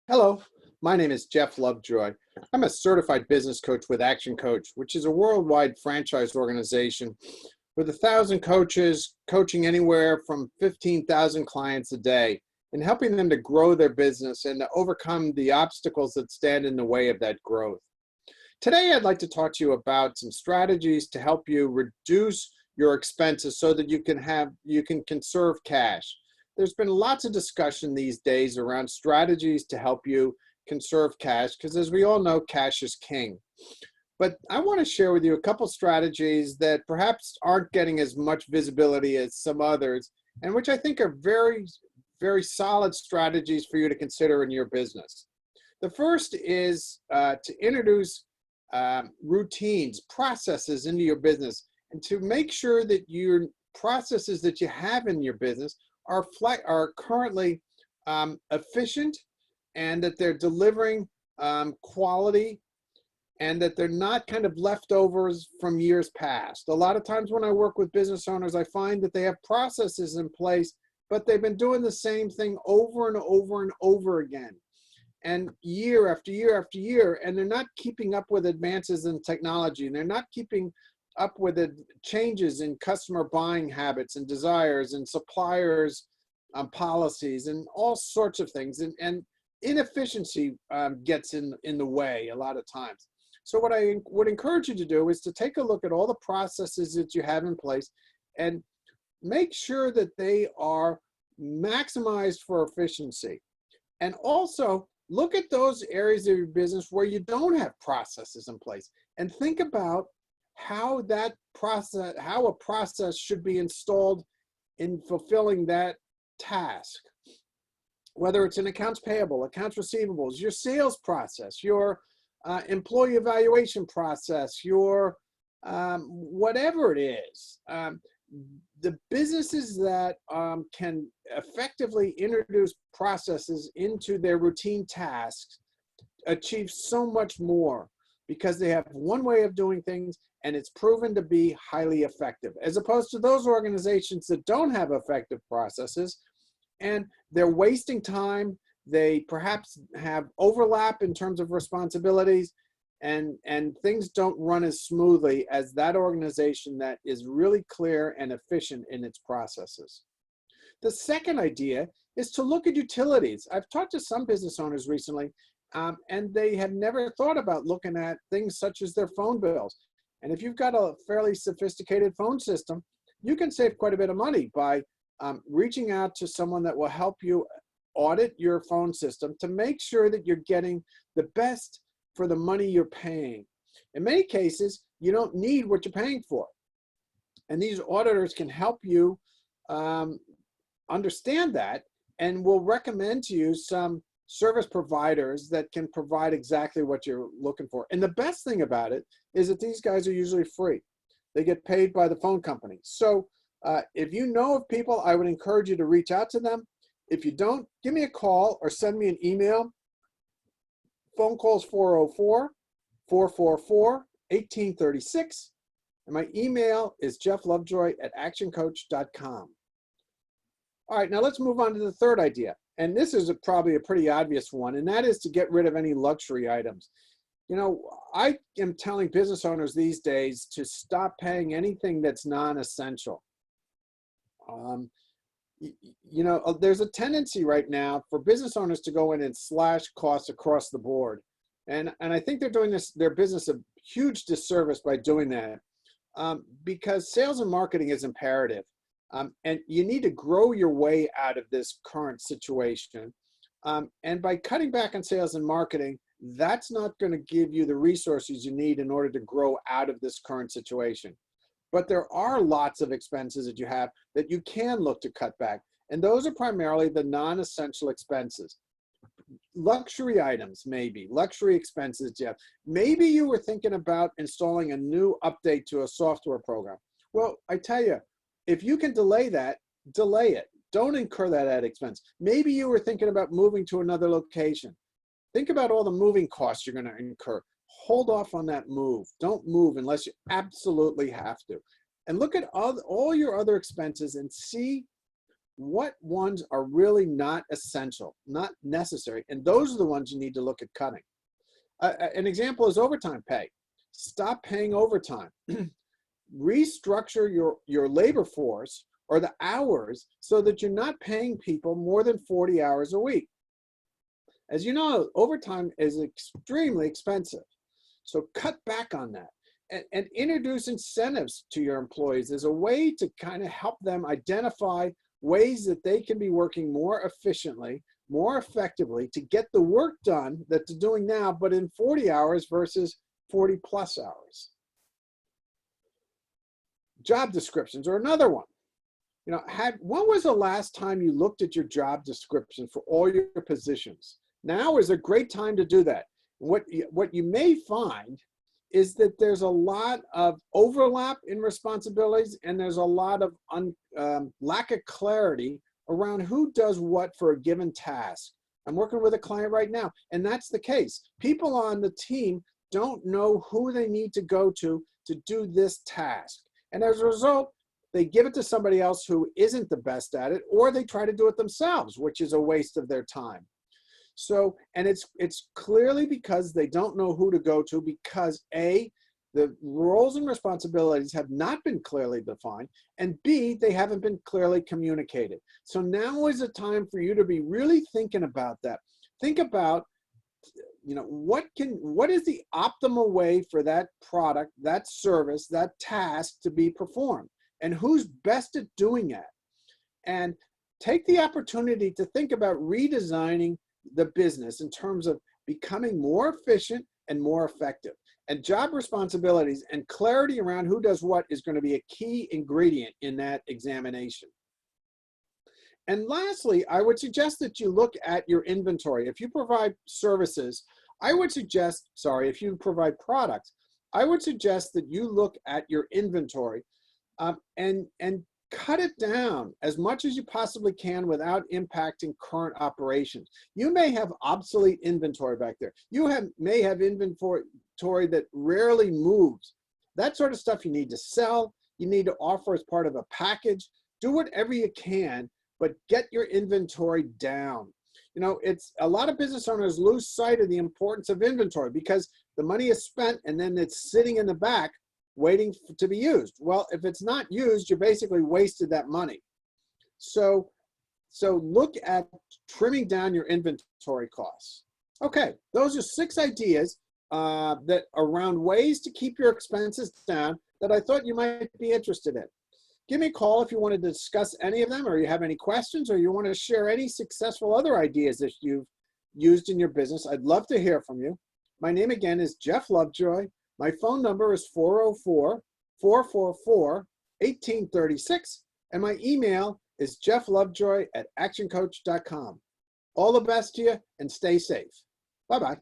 Hello, my name is Jeff Lovejoy. I'm a certified business coach with Action Coach, which is a worldwide franchise organization with 1,000 coaches coaching anywhere from 15,000 clients a day and helping them to grow their business and to overcome the obstacles that stand in the way of that growth. Today, I'd like to talk to you about some strategies to help you reduce your expenses so that you can conserve cash. There's been lots of discussion these days around strategies to help you conserve cash because, as we all know, cash is king. But I want to share with you a couple strategies that perhaps aren't getting as much visibility as some others, and which I think are very, very solid strategies for you to consider in your business. The first is to introduce routines, processes into your business, and to make sure that your processes that you have in your business are currently efficient, and that they're delivering quality, and that they're not kind of leftovers from years past. A lot of times when I work with business owners, I find that they have processes in place, but they've been doing the same thing over and over and over again, and year after year after year, and they're not keeping up with advances in technology, and they're not keeping up with the changes in customer buying habits and desires and suppliers policies and all sorts of things, and inefficiency gets in the way a lot of times. So what I would encourage you to do is to take a look at all the processes that you have in place and make sure that they are maximized for efficiency, and also look at those areas of your business where you don't have processes in place and think about how a process should be installed in fulfilling that task. Whether it's an accounts payable, accounts receivables, your sales process, your employee evaluation process, your whatever it is. The businesses that can effectively introduce processes into their routine tasks achieve so much more because they have one way of doing things, and it's proven to be highly effective, as opposed to those organizations that don't have effective processes, and they're wasting time. They perhaps have overlap in terms of responsibilities, and things don't run as smoothly as that organization that is really clear and efficient in its processes. The second idea is to look at utilities. I've talked to some business owners recently, and they have never thought about looking at things such as their phone bills. And if you've got a fairly sophisticated phone system, you can save quite a bit of money by reaching out to someone that will help you audit your phone system to make sure that you're getting the best for the money you're paying. In many cases, you don't need what you're paying for. And these auditors can help you understand that, and will recommend to you some service providers that can provide exactly what you're looking for. And the best thing about it is that these guys are usually free. They get paid by the phone company. So if you know of people, I would encourage you to reach out to them. If you don't, give me a call or send me an email. Phone call is 404-444-1836. And my email is jefflovejoy@actioncoach.com. All right, now let's move on to the third idea. And this is probably a pretty obvious one, and that is to get rid of any luxury items. You know, I am telling business owners these days to stop paying anything that's non-essential. You know, there's a tendency right now for business owners to go in and slash costs across the board. And I think they're doing their business a huge disservice by doing that, because sales and marketing is imperative. And you need to grow your way out of this current situation. And by cutting back on sales and marketing, that's not going to give you the resources you need in order to grow out of this current situation. But there are lots of expenses that you have that you can look to cut back. And those are primarily the non-essential expenses. Luxury items, maybe, luxury expenses, Jeff. Maybe you were thinking about installing a new update to a software program. Well, I tell you, if you can delay that, delay it. Don't incur that added expense. Maybe you were thinking about moving to another location. Think about all the moving costs you're going to incur. Hold off on that move. Don't move unless you absolutely have to. And look at all your other expenses and see what ones are really not essential, not necessary, and those are the ones you need to look at cutting. An example is overtime pay. Stop paying overtime. Restructure your labor force or the hours so that you're not paying people more than 40 hours a week. As you know, overtime is extremely expensive. So cut back on that and introduce incentives to your employees as a way to kind of help them identify ways that they can be working more efficiently, more effectively to get the work done that they're doing now, but in 40 hours versus 40 plus hours. Job descriptions are another one. You know, when was the last time you looked at your job description for all your positions? Now is a great time to do that. What you may find is that there's a lot of overlap in responsibilities, and there's a lot of lack of clarity around who does what for a given task. I'm working with a client right now, and that's the case. People on the team don't know who they need to go to do this task. And as a result, they give it to somebody else who isn't the best at it, or they try to do it themselves, which is a waste of their time. So, and it's clearly because they don't know who to go to, because A, the roles and responsibilities have not been clearly defined, and B, they haven't been clearly communicated. So now is the time for you to be really thinking about that. Think about, you know, what is the optimal way for that product, that service, that task to be performed, and who's best at doing it. And take the opportunity to think about redesigning the business in terms of becoming more efficient and more effective. And job responsibilities and clarity around who does what is going to be a key ingredient in that examination. And lastly, I would suggest that you look at your inventory. If you provide services, I would suggest, if you provide products, I would suggest that you look at your inventory and cut it down as much as you possibly can without impacting current operations. You may have obsolete inventory back there. You may have inventory that rarely moves. That sort of stuff you need to sell. You need to offer as part of a package. Do whatever you can, but get your inventory down. You know, it's a lot of business owners lose sight of the importance of inventory because the money is spent and then it's sitting in the back waiting to be used. Well, if it's not used, you basically wasted that money. So look at trimming down your inventory costs. Okay, those are 6 ideas that around ways to keep your expenses down that I thought you might be interested in. Give me a call if you want to discuss any of them, or you have any questions, or you want to share any successful other ideas that you've used in your business. I'd love to hear from you. My name again is Jeff Lovejoy. My phone number is 404-444-1836, and my email is jefflovejoy@actioncoach.com. All the best to you, and stay safe. Bye-bye.